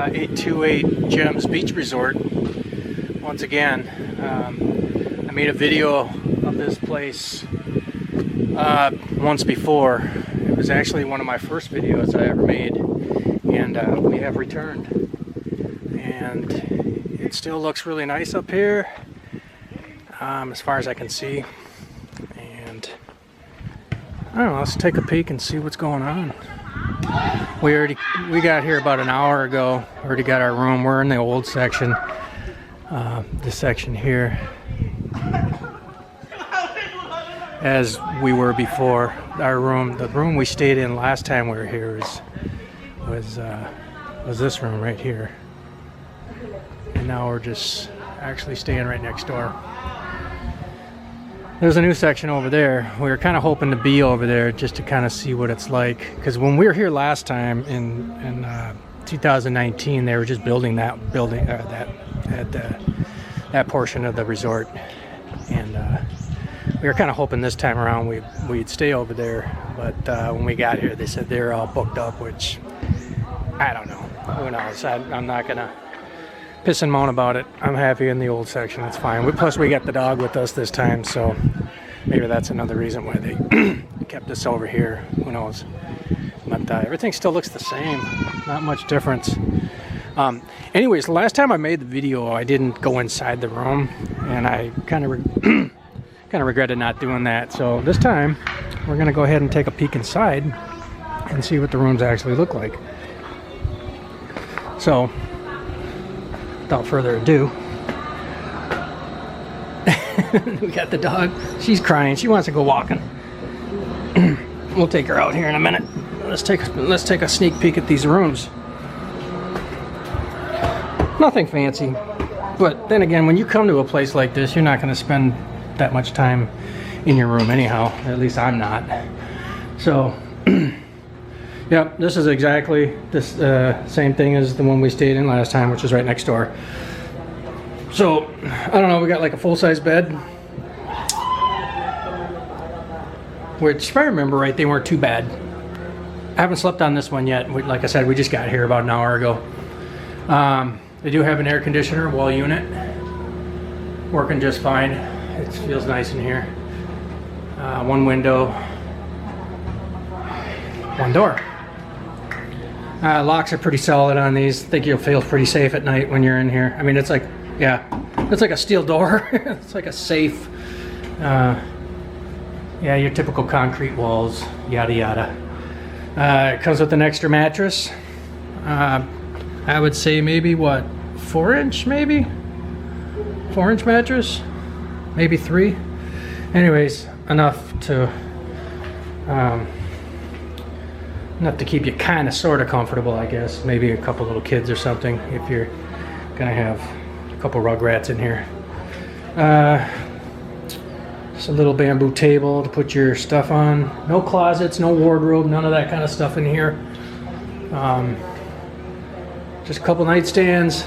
828 Gems Beach Resort. Once again, I made a video of this place once before. It was actually one of my first videos I ever made, and we have returned. And it still looks really nice up here, as far as I can see. And I don't know, let's take a peek and see what's going on. We got here about an hour ago. Already got our room. We're in the old section. This section here, as we were before. Our room, the room we stayed in last time we were here, was this room right here. And now we're just actually staying right next door. There's a new section over there. We were kind of hoping to be over there just to kind of see what it's like, because when we were here last time in 2019, they were just building that portion of the resort, and we were kind of hoping this time around we'd stay over there. But when we got here, they said they're all booked up, which I don't know. Who knows? I'm not gonna piss and moan about it. I'm happy in the old section. It's fine. Plus, we got the dog with us this time, so maybe that's another reason why they kept us over here. Who knows? But everything still looks the same. Not much difference. Anyways, the last time I made the video, I didn't go inside the room, and I kind of regretted not doing that. So this time, we're gonna go ahead and take a peek inside and see what the rooms actually look like. So, without further ado, we got the dog. She's crying. She wants to go walking. We'll take her out here in a minute. Let's take a sneak peek at these rooms. Nothing fancy, but then again, when you come to a place like this, you're not going to spend that much time in your room anyhow. At least I'm not. So, yep, this is exactly this same thing as the one we stayed in last time, which is right next door. So, I don't know, we got like a full-size bed, which if I remember right, they weren't too bad. I haven't slept on this one yet. Like I said, we just got here about an hour ago. They do have an air conditioner wall unit, working just fine. It feels nice in here. One window, one door. Locks are pretty solid on these. I think you'll feel pretty safe at night when you're in here. I mean, it's like, yeah, it's like a steel door. It's like a safe. Yeah, your typical concrete walls, yada yada. It comes with an extra mattress. I would say maybe what, 4-inch maybe? 4-inch mattress? Maybe 3? Anyways, enough to keep you kind of sort of comfortable, I guess. Maybe a couple little kids or something, if you're gonna have a couple rugrats in here. Just a little bamboo table to put your stuff on. No closets, no wardrobe, none of that kind of stuff in here. Just a couple nightstands,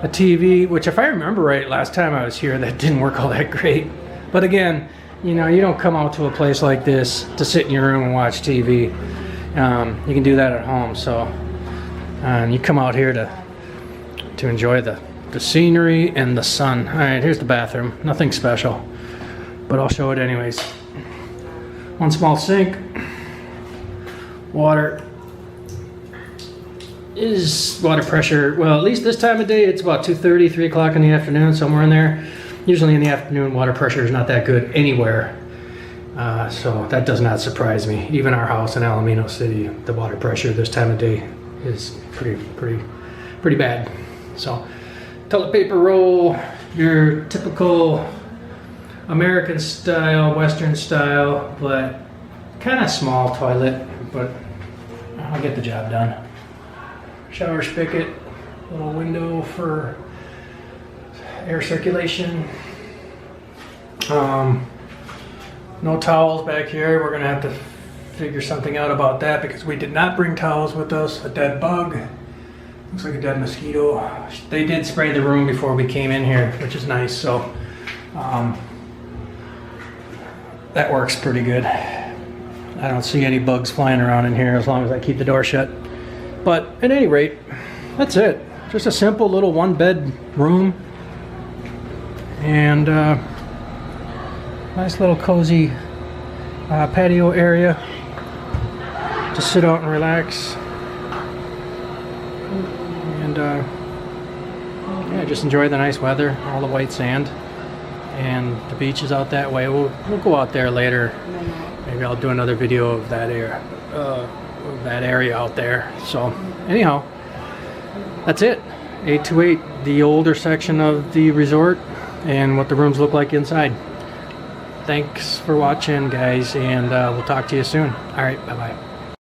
a TV, which if I remember right, last time I was here, that didn't work all that great. But again, you know, you don't come out to a place like this to sit in your room and watch TV. You can do that at home. So you come out here to enjoy the scenery and the sun. All right, here's the bathroom. Nothing special, but I'll show it anyways. One small sink. Water pressure, well, at least this time of day, it's about 2:30, 3 o'clock in the afternoon, somewhere in there. Usually in the afternoon, water pressure is not that good anywhere. So that does not surprise me. Even our house in Alamino City, the water pressure this time of day is pretty bad. So, toilet paper roll, your typical American style, Western style, but kind of small toilet, but I'll get the job done. Shower spigot, little window for air circulation. No towels back here. We're gonna have to figure something out about that because we did not bring towels with us. A dead bug. Looks like a dead mosquito. They did spray the room before we came in here, which is nice, so that works pretty good. I don't see any bugs flying around in here as long as I keep the door shut. But at any rate, that's it. Just a simple little one-bed room, and nice little cozy patio area. Just sit out and relax, and yeah, just enjoy the nice weather, all the white sand, and the beach is out that way. We'll go out there later. Maybe I'll do another video of that area out there. So anyhow, that's it. 828, the older section of the resort, and what the rooms look like inside. Thanks for watching, guys, and we'll talk to you soon. All right, bye-bye.